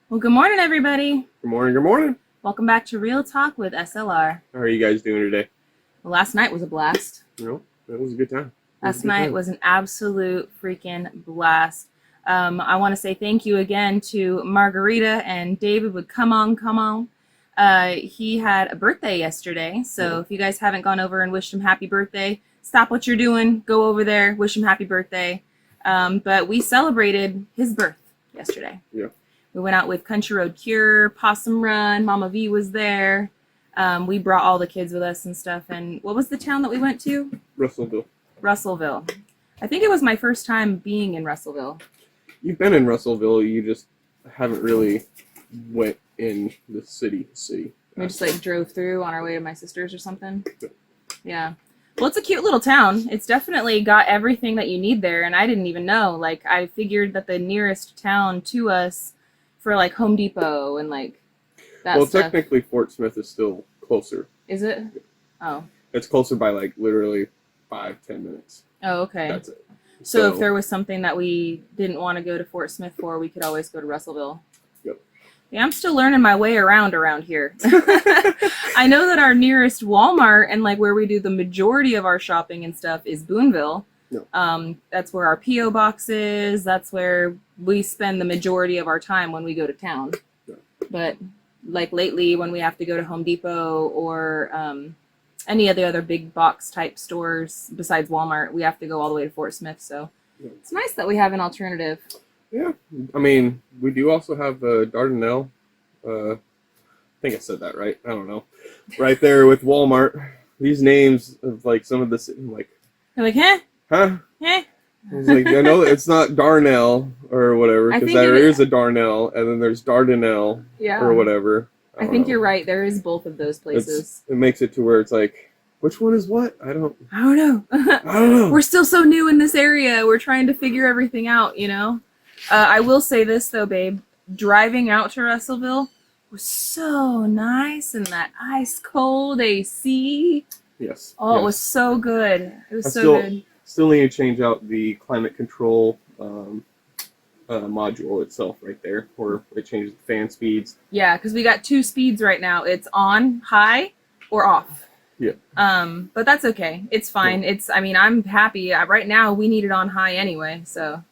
Well, good morning, everybody. Good morning, good morning. Welcome back to Real Talk with SLR. How are you guys doing today? Well, last night was a blast. That was a good time. Last night was an absolute freaking blast. I want to say thank you again to Margarita and David with Come On. He had a birthday yesterday, so if you guys haven't gone over and wished him happy birthday, stop what you're doing, go over there, wish him happy birthday. But we celebrated his birth yesterday. Yeah. We went out with Country Road Cure, Possum Run, Mama V was there. We brought all the kids with us and stuff. And what was the town that we went to? Russellville. I think it was my first time being in Russellville. You've been in Russellville, you just haven't really went in the city. We just like drove through on our way to my sister's or something. Yeah. Well, it's a cute little town. It's definitely got everything that you need there. And I didn't even know. Like, I figured that the nearest town to us for like Home Depot and like that stuff. Technically Fort Smith is still closer. Is it? Oh. It's closer by like literally 5-10 minutes. Oh, okay. That's it. So if there was something that we didn't want to go to Fort Smith for, we could always go to Russellville. Yep. Yeah, I'm still learning my way around here. I know that our nearest Walmart and like where we do the majority of our shopping and stuff is Booneville. Yep. That's where our P.O. box is. That's where we spend the majority of our time when we go to town. Yep. But like lately when we have to go to Home Depot or any of the other big box type stores besides Walmart, we have to go all the way to Fort Smith. So it's nice that we have an alternative. Yeah. I mean, we do also have Dardanelle. I think I said that right. I don't know. Right there with Walmart. These names of like some of the like. You're like, huh? Huh? Eh? It's like, I know it's not Darnell or whatever, because there is a Darnell and then there's Dardanelle or whatever. I think you're right. There is both of those places. It makes it to where it's like, which one is what? I don't know. I don't know. We're still so new in this area. We're trying to figure everything out, you know? I will say this, though, babe. Driving out to Russellville was so nice and that ice-cold AC. Yes. Oh, yes. It was so good. It was so good. Still need to change out the climate control module itself right there, where it changes the fan speeds. Yeah, because we got 2 speeds right now. It's on, high, or off. Yeah. But that's okay. It's fine. Yeah. I mean, I'm happy. Right now, we need it on high anyway, so.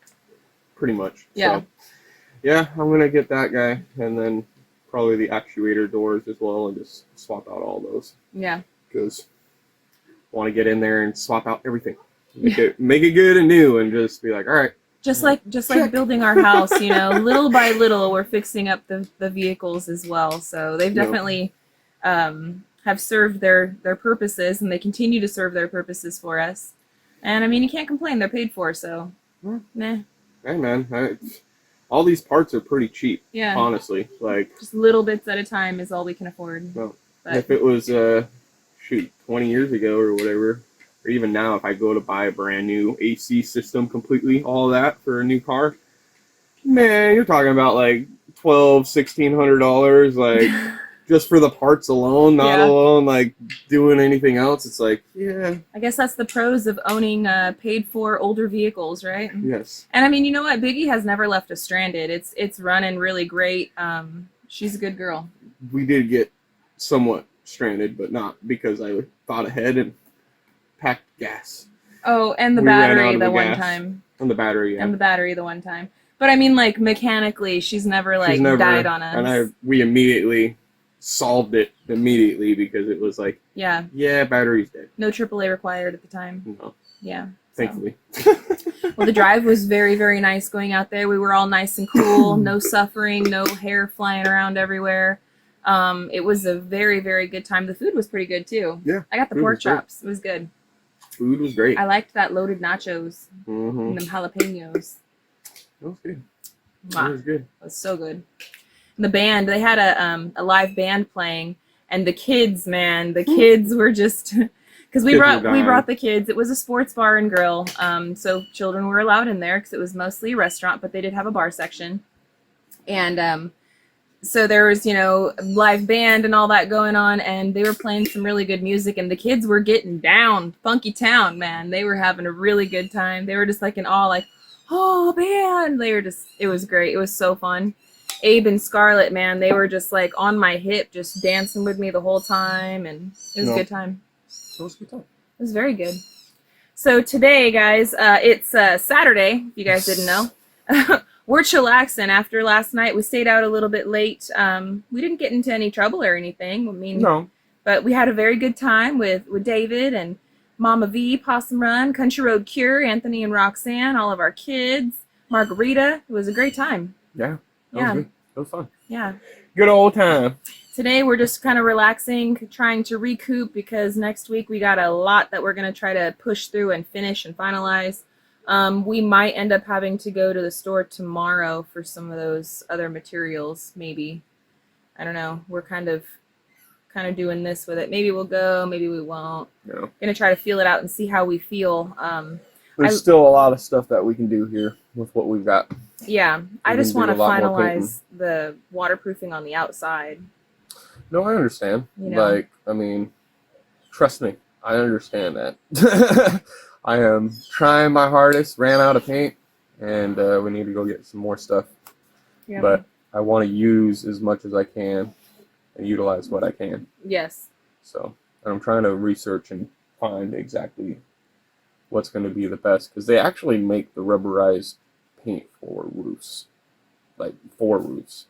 Pretty much. Yeah. So, yeah, I'm going to get that guy, and then probably the actuator doors as well, and just swap out all those. Yeah. Because I want to get in there and swap out everything. Make it good and new, and just be like, all right. Just like building our house, you know, little by little, we're fixing up the vehicles as well. So they've definitely have served their purposes, and they continue to serve their purposes for us. And I mean, you can't complain; they're paid for, so nah. Hey man, all these parts are pretty cheap. Yeah. Honestly, like just little bits at a time is all we can afford. Well, if it was 20 years ago or whatever. Or even now, if I go to buy a brand new AC system completely, all that for a new car, man, you're talking about like $1,200-$1,600, like just for the parts alone, not alone like doing anything else. It's like, yeah. I guess that's the pros of owning paid for older vehicles, right? Yes. And I mean, you know what? Biggie has never left us stranded. It's running really great. She's a good girl. We did get somewhat stranded, but not because I thought ahead and packed gas. Oh, and the battery the one time. And the battery, yeah. And the battery the one time. But I mean, like, mechanically, she's never died on us. And we immediately solved it immediately because it was like, yeah, battery's dead. No AAA required at the time. No. Yeah. Thankfully. Well, the drive was very, very nice going out there. We were all nice and cool, no suffering, no hair flying around everywhere. It was a very, very good time. The food was pretty good, too. Yeah. I got the pork chops. It was good. Food was great. I liked that loaded nachos and them jalapenos. That was good. Wow. That was good. It was so good. And the band, they had a live band playing, and the kids, man, the kids were just because we brought the kids. It was a sports bar and grill, so children were allowed in there because it was mostly a restaurant, but they did have a bar section, and so there was, live band and all that going on, and they were playing some really good music, and the kids were getting down. Funky Town, man. They were having a really good time. They were just like in awe, like, oh, man. It was great. It was so fun. Abe and Scarlett, man, they were just like on my hip, just dancing with me the whole time, and it was a good time. It was a good time. It was very good. So today, guys, it's Saturday, if you guys didn't know. We're chillaxing after last night. We stayed out a little bit late. We didn't get into any trouble or anything. I mean, No. But we had a very good time with David and Mama V, Possum Run, Country Road Cure, Anthony and Roxanne, all of our kids, Margarita. It was a great time. Yeah. That was good. It was fun. Yeah. Good old time. Today we're just kind of relaxing, trying to recoup because next week we got a lot that we're going to try to push through and finish and finalize. We might end up having to go to the store tomorrow for some of those other materials, maybe. I don't know. We're kind of doing this with it. Maybe we'll go, maybe we won't. No. Gonna try to feel it out and see how we feel. There's still a lot of stuff that we can do here with what we've got. Yeah, I just want to finalize the waterproofing on the outside. No, I understand. You know? Like, I mean, trust me, I understand that. I am trying my hardest, ran out of paint, and we need to go get some more stuff. Yeah. But I want to use as much as I can and utilize what I can. Yes. So, and I'm trying to research and find exactly what's going to be the best, because they actually make the rubberized paint for roofs, like for roofs.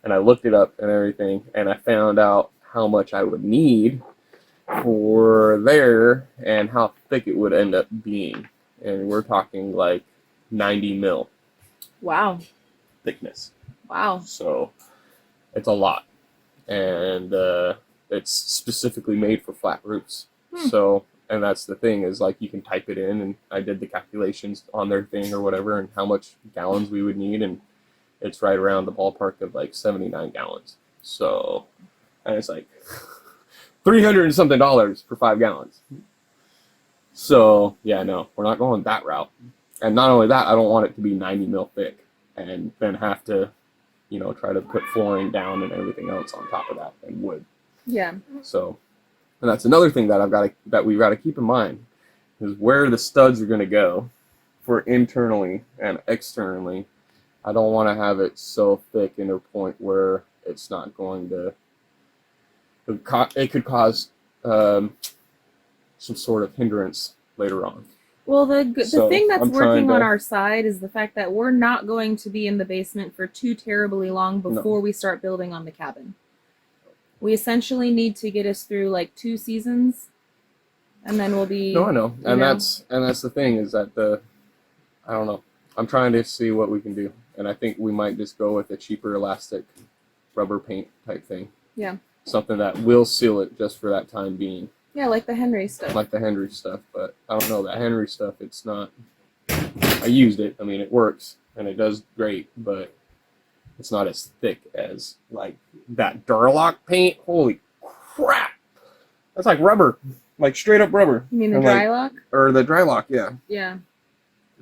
And I looked it up and everything, and I found out how much I would need for there and how thick it would end up being. And we're talking like 90 mil. Wow. Thickness. Wow. So it's a lot. And it's specifically made for flat roofs. So, and that's the thing, is like you can type it in, and I did the calculations on their thing or whatever and how much gallons we would need, and it's right around the ballpark of like 79 gallons. So, and it's like $300 and something for 5 gallons. So, yeah, no, we're not going that route. And not only that, I don't want it to be 90 mil thick and then have to, you know, try to put flooring down and everything else on top of that, and wood. Yeah. So, and that's another thing that we've got to keep in mind, is where the studs are going to go for internally and externally. I don't want to have it so thick in a point where it's not going to. It could cause some sort of hindrance later on. Well, the thing that's working on to, our side is the fact that we're not going to be in the basement for too terribly long before we start building on the cabin. We essentially need to get us through like 2 seasons, and then we'll be. No, I know, and that's the thing, is that I don't know. I'm trying to see what we can do, and I think we might just go with a cheaper elastic rubber paint type thing. Yeah. Something that will seal it just for that time being. Yeah, like the Henry stuff. Like the Henry stuff, but I don't know, that Henry stuff, it's not. I used it. I mean, it works and it does great, but it's not as thick as like that Duralock paint. Holy crap! That's like rubber, like straight up rubber. You mean the Drylock? Or the Drylock, yeah. Yeah.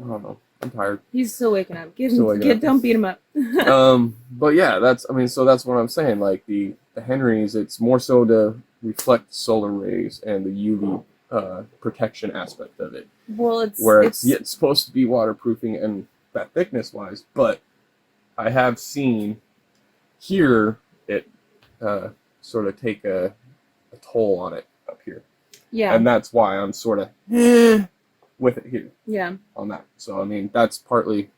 I don't know. I'm tired. He's still waking up. Don't beat him up. But yeah, that's what I'm saying. Like the Henrys, it's more so to reflect solar rays and the UV protection aspect of it. Well, it's supposed to be waterproofing and that thickness wise, but I have seen here it sort of take a toll on it up here. Yeah. And that's why I'm sort of with it here. Yeah. On that. So, I mean, that's partly,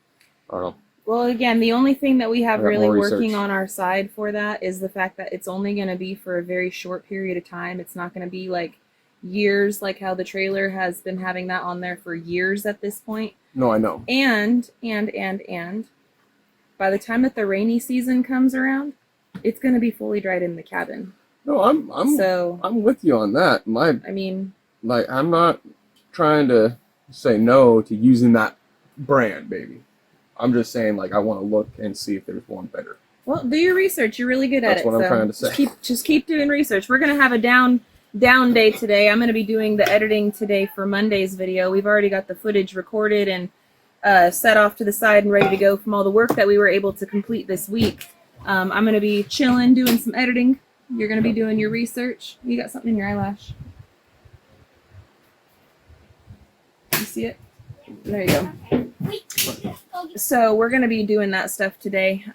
I don't know. Well, again, the only thing that we have really working on our side for that is the fact that it's only going to be for a very short period of time. It's not going to be like years, like how the trailer has been having that on there for years at this point. No, I know. And by the time that the rainy season comes around, it's going to be fully dried in the cabin. No, I'm with you on that. I'm not trying to say no to using that brand, baby. I'm just saying, like, I want to look and see if there's one better. Well, do your research. You're really good at it. That's what I'm trying to say. Just keep doing research. We're going to have a down day today. I'm going to be doing the editing today for Monday's video. We've already got the footage recorded and set off to the side and ready to go from all the work that we were able to complete this week. I'm going to be chilling, doing some editing. You're going to be doing your research. You got something in your eyelash. You see it? There you go. So we're going to be doing that stuff today.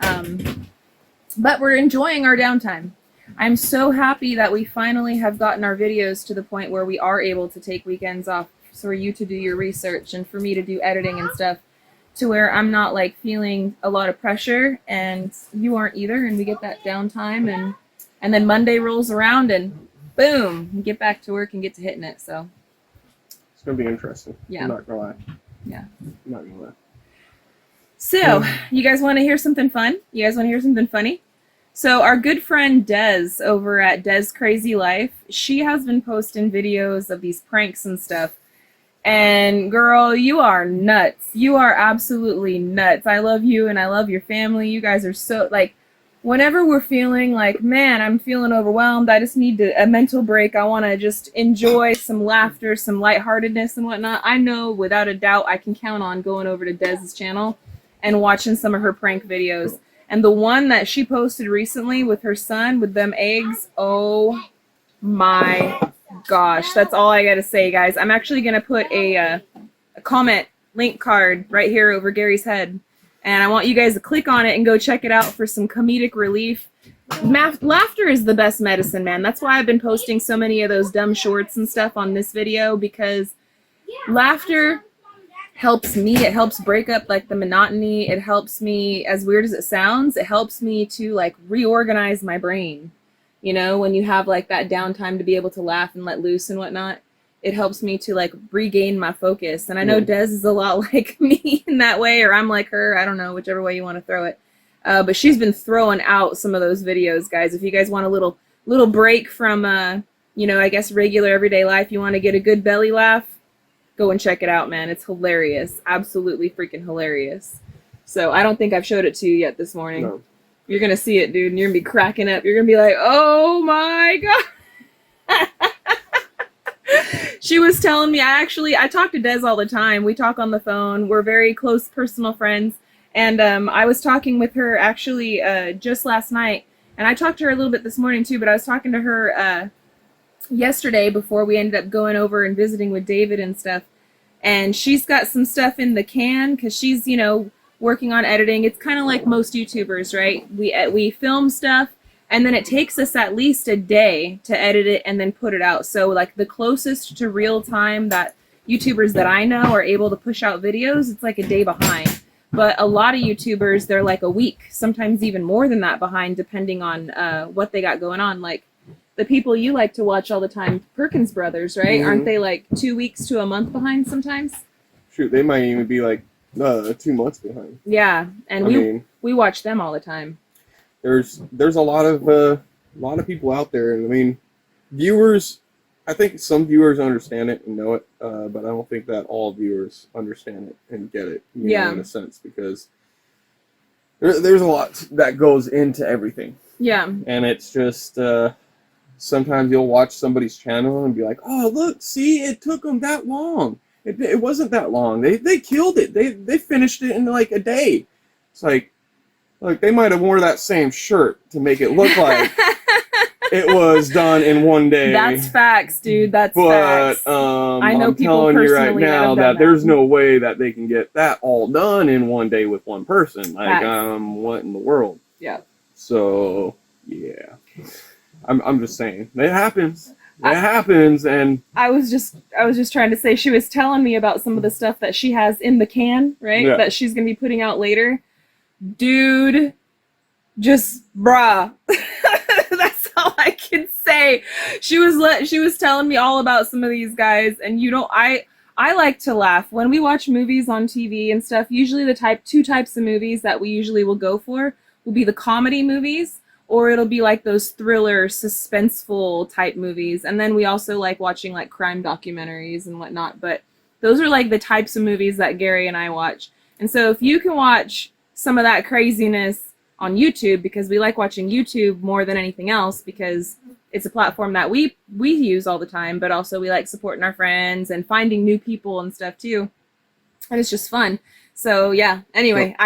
But we're enjoying our downtime. I'm so happy that we finally have gotten our videos to the point where we are able to take weekends off for you to do your research and for me to do editing and stuff, to where I'm not like feeling a lot of pressure and you aren't either, and we get that downtime, and then Monday rolls around and boom, we get back to work and get to hitting it. So it's gonna be interesting. Yeah. I'm not gonna lie. Yeah. I'm not gonna lie. So, you guys want to hear something fun? You guys want to hear something funny? So, our good friend Des over at Des Crazy Life, she has been posting videos of these pranks and stuff. And girl, you are nuts. You are absolutely nuts. I love you and I love your family. You guys are so, like, whenever we're feeling like, man, I'm feeling overwhelmed, I just need a mental break. I want to just enjoy some laughter, some lightheartedness and whatnot. I know without a doubt I can count on going over to Des's channel and watching some of her prank videos. And the one that she posted recently with her son with them eggs, oh my gosh. That's all I gotta say, guys. I'm actually gonna put a comment link card right here over Gary's head. And I want you guys to click on it and go check it out for some comedic relief. Laughter is the best medicine, man. That's why I've been posting so many of those dumb shorts and stuff on this video, because laughter helps me. It helps break up like the monotony. It helps me, as weird as it sounds, it helps me to like reorganize my brain. You know, when you have like that downtime to be able to laugh and let loose and whatnot, it helps me to like regain my focus. And I know Des is a lot like me in that way, or I'm like her. I don't know, whichever way you want to throw it. But she's been throwing out some of those videos, guys. If you guys want a little break from, you know, I guess regular everyday life, you want to get a good belly laugh, go and check it out, man. It's hilarious. Absolutely freaking hilarious. So I don't think I've showed it to you yet this morning. No. You're going to see it, dude, and you're going to be cracking up. You're going to be like, oh my God. She was telling me, I talk to Des all the time. We talk on the phone. We're very close personal friends. And I was talking with her actually just last night. And I talked to her a little bit this morning too, but I was talking to her yesterday before we ended up going over and visiting with David and stuff. And she's got some stuff in the can because she's, you know, working on editing. It's kind of like most YouTubers, right? We film stuff, and then it takes us at least a day to edit it and then put it out. So like the closest to real time that YouTubers that I know are able to push out videos, it's like a day behind. But a lot of YouTubers, they're like a week, sometimes even more than that behind, depending on what they got going on. Like the people you like to watch all the time, Perkins Brothers, right? Mm-hmm. Aren't they like 2 weeks to a month behind sometimes? Shoot, they might even be like 2 months behind. Yeah, and we watch them all the time. There's a lot of people out there, and I mean, viewers. I think some viewers understand it and know it, but I don't think that all viewers understand it and get it. You know, in a sense, because there's a lot that goes into everything. Yeah, and it's just sometimes you'll watch somebody's channel and be like, "Oh, look, see, it took them that long. It wasn't that long. They killed it. They finished it in like a day." It's like they might have wore that same shirt to make it look like it was done in one day. That's facts, dude. That's facts. I know I'm telling you right now that there's no way that they can get that all done in one day with one person. Like, what in the world? Yeah. So, yeah. I'm just saying. It happens. It happens, and I was just trying to say, she was telling me about some of the stuff that she has in the can, right? Yeah. That she's gonna be putting out later. Dude, just bruh. That's all I can say. She was telling me all about some of these guys, and I like to laugh when we watch movies on TV and stuff. Usually the two types of movies that we usually will go for will be the comedy movies, or it'll be like those thriller, suspenseful type movies. And then we also like watching like crime documentaries and whatnot. But those are like the types of movies that Gary and I watch. And so if you can watch some of that craziness on YouTube, because we like watching YouTube more than anything else, because it's a platform that we use all the time, but also we like supporting our friends and finding new people and stuff too. And it's just fun. So yeah, anyway,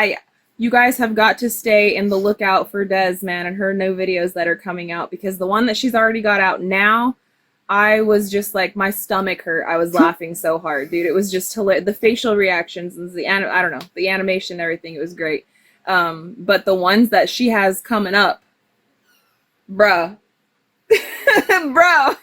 you guys have got to stay in the lookout for Des, man, and her new videos that are coming out, because the one that she's already got out now, I was just like, my stomach hurt. I was laughing so hard, dude. It was just hilarious. The facial reactions and I don't know, the animation and everything, it was great. But the ones that she has coming up, bruh, bro,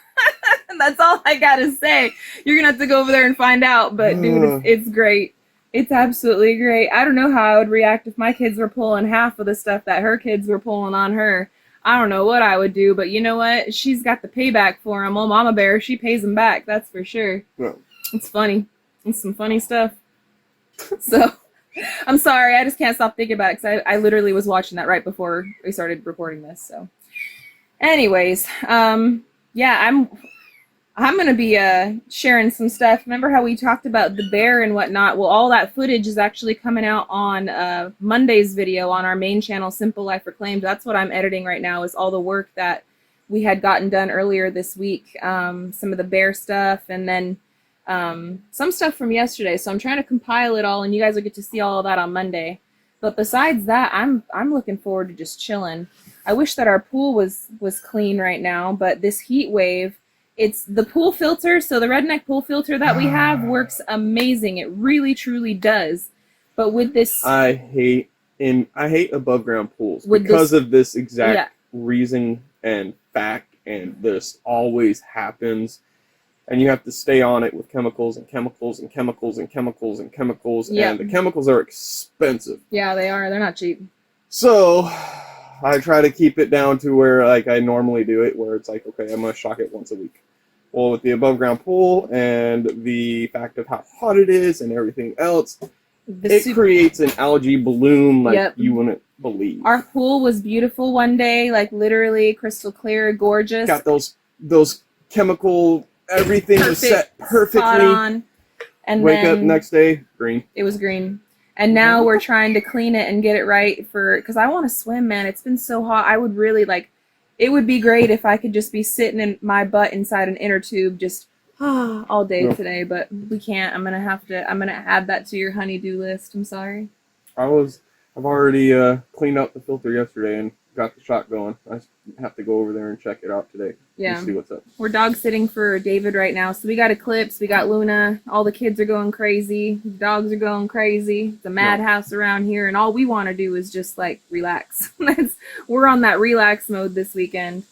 that's all I gotta say. You're gonna have to go over there and find out. But dude, it's great. It's absolutely great. I don't know how I would react if my kids were pulling half of the stuff that her kids were pulling on her. I don't know what I would do, but you know what? She's got the payback for him. Old Mama Bear, she pays him back. That's for sure. Yeah. It's funny. It's some funny stuff. So, I'm sorry. I just can't stop thinking about it because I literally was watching that right before we started recording this. So, anyways, yeah, I'm going to be sharing some stuff. Remember how we talked about the bear and whatnot? Well, all that footage is actually coming out on Monday's video on our main channel, Simple Life Reclaimed. That's what I'm editing right now, is all the work that we had gotten done earlier this week. Some of the bear stuff and then some stuff from yesterday. So I'm trying to compile it all, and you guys will get to see all of that on Monday. But besides that, I'm looking forward to just chilling. I wish that our pool was clean right now, but this heat wave, it's the pool filter. So the Redneck pool filter that we have works amazing. It really, truly does. But with this, I hate above ground pools because of this exact reason and fact, and this always happens. And you have to stay on it with chemicals and chemicals and chemicals and chemicals and chemicals. And the chemicals are expensive. Yeah, they are. They're not cheap. So I try to keep it down to where like I normally do it, where it's like, okay, I'm going to shock it once a week. Well, with the above ground pool and the fact of how hot it is and everything else, it creates an algae bloom like you wouldn't believe. Our pool was beautiful one day, like literally crystal clear, gorgeous. Got those chemical, everything was set perfectly. Spot on. And wake up next day, green. It was green. And now we're trying to clean it and get it right because I want to swim, man. It's been so hot. I would really it would be great if I could just be sitting in my butt inside an inner tube just all day today, but we can't. I'm going to add that to your honey-do list. I'm sorry. I've already cleaned out the filter yesterday and got the shot going. I have to go over there and check it out today. Yeah. And see what's up. We're dog sitting for David right now. So we got Eclipse, we got Luna. All the kids are going crazy. The dogs are going crazy. It's a madhouse around here, and all we want to do is just relax. We're on that relax mode this weekend.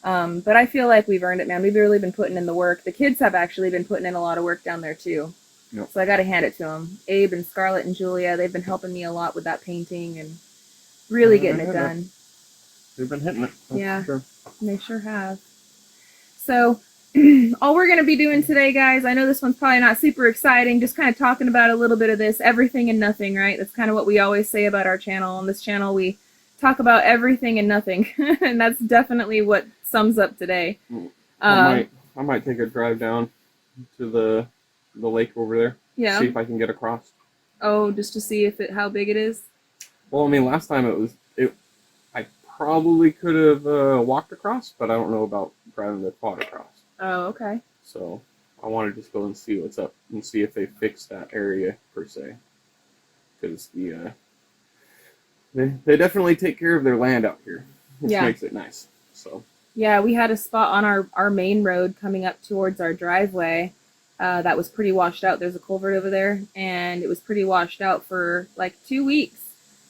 But I feel like we've earned it, man. We've really been putting in the work. The kids have actually been putting in a lot of work down there too. Yep. So I got to hand it to them. Abe and Scarlett and Julia, they've been helping me a lot with that painting and really getting it done. They've been hitting it. Yeah, sure. They sure have. So all we're going to be doing today, guys, I know this one's probably not super exciting, just kind of talking about a little bit of this, everything and nothing, right? That's kind of what we always say about our channel. On this channel, we talk about everything and nothing, and that's definitely what sums up today. I might take a drive down to the lake over there. Yeah. See if I can get across. Oh, just to see how big it is? Well, I mean, last time I probably could have walked across, but I don't know about driving the quad across. Oh, okay. So I want to just go and see what's up and see if they fixed that area per se, because they definitely take care of their land out here, which makes it nice. So yeah, we had a spot on our main road coming up towards our driveway that was pretty washed out. There's a culvert over there, and it was pretty washed out for 2 weeks.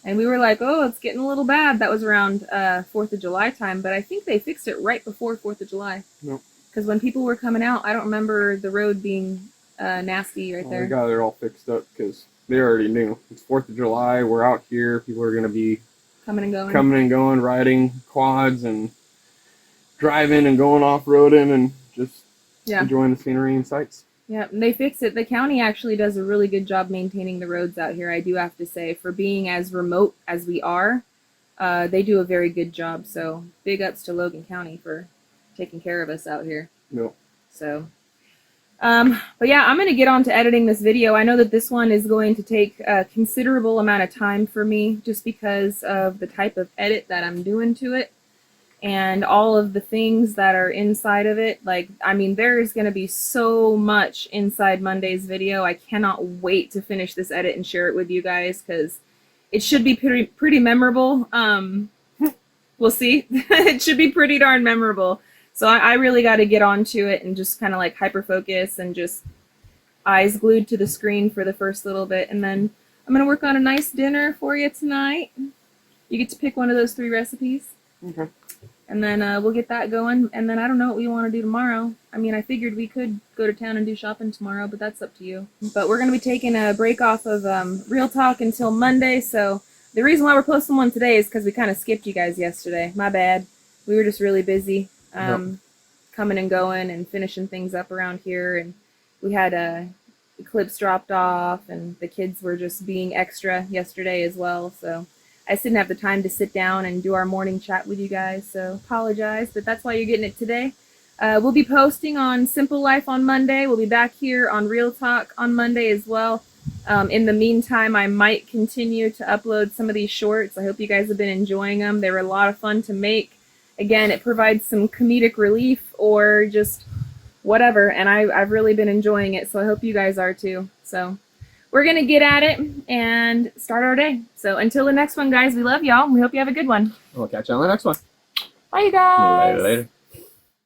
And we were like, oh, it's getting a little bad. That was around 4th of July time, but I think they fixed it right before 4th of July. Nope. Because when people were coming out, I don't remember the road being nasty right there. They got it all fixed up because they already knew. It's 4th of July. We're out here. People are going to be coming and going, riding quads and driving and going off-roading and just enjoying the scenery and sights. Yeah, and they fix it. The county actually does a really good job maintaining the roads out here, I do have to say. For being as remote as we are, they do a very good job. So big ups to Logan County for taking care of us out here. Yep. So, but yeah, I'm going to get on to editing this video. I know that this one is going to take a considerable amount of time for me just because of the type of edit that I'm doing to it. And all of the things that are inside of it. There is going to be so much inside Monday's video. I cannot wait to finish this edit and share it with you guys because it should be pretty memorable. We'll see. It should be pretty darn memorable. So I really got to get onto it and just kind of hyper focus and just eyes glued to the screen for the first little bit. And then I'm going to work on a nice dinner for you tonight. You get to pick one of those 3 recipes. Okay. And then we'll get that going. And then I don't know what we want to do tomorrow. I mean, I figured we could go to town and do shopping tomorrow, but that's up to you. But we're going to be taking a break off of Real Talk until Monday. So the reason why we're posting one today is because we kind of skipped you guys yesterday. My bad. We were just really busy coming and going and finishing things up around here. And we had clips dropped off, and the kids were just being extra yesterday as well. So I just didn't have the time to sit down and do our morning chat with you guys, so apologize, but that's why you're getting it today. We'll be posting on Simple Life on Monday. We'll be back here on Real Talk on Monday as well. In the meantime, I might continue to upload some of these shorts. I hope you guys have been enjoying them. They were a lot of fun to make. Again, it provides some comedic relief or just whatever, and I've really been enjoying it, so I hope you guys are too. So we're going to get at it and start our day. So until the next one, guys, we love y'all. We hope you have a good one. We'll catch you on the next one. Bye, you guys. Later.